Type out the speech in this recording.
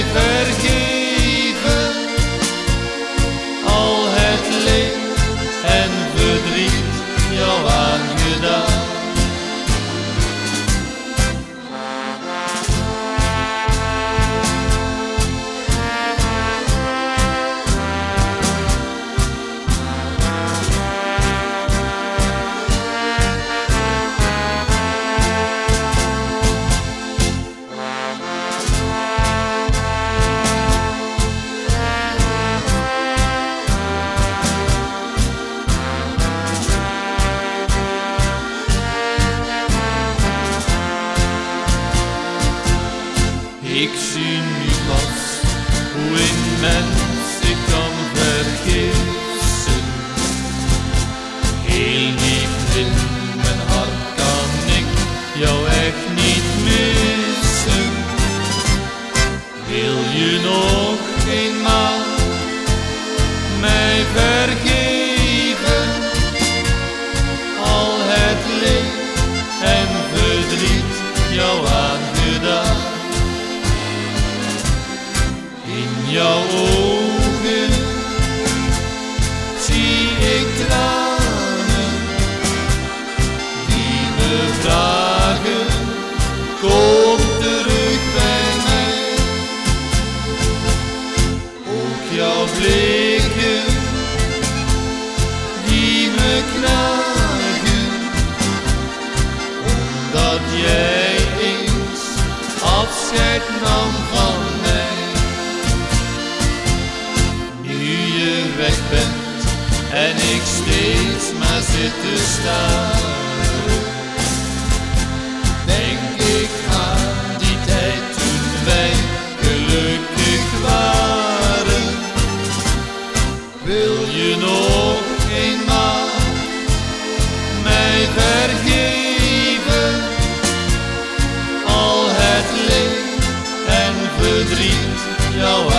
mij vergeven, al het leed en verdriet jou aangedaan. Ik zie nu pas hoe een mens zich kan vergissen. Heel diep in mijn hart kan ik jou echt niet missen. Wil je nog eenmaal mij vergeven, al het leed en verdriet jou aangedaan? In jouw ogen zie ik tranen die me vragen, kom terug bij mij. Ook jouw blikken die me knagen, omdat jij eens afscheid nam van mij. Weg bent en ik steeds maar zit te staren, denk ik aan die tijd toen wij gelukkig waren. Wil je nog eenmaal mij vergeven, al het leed en verdriet jou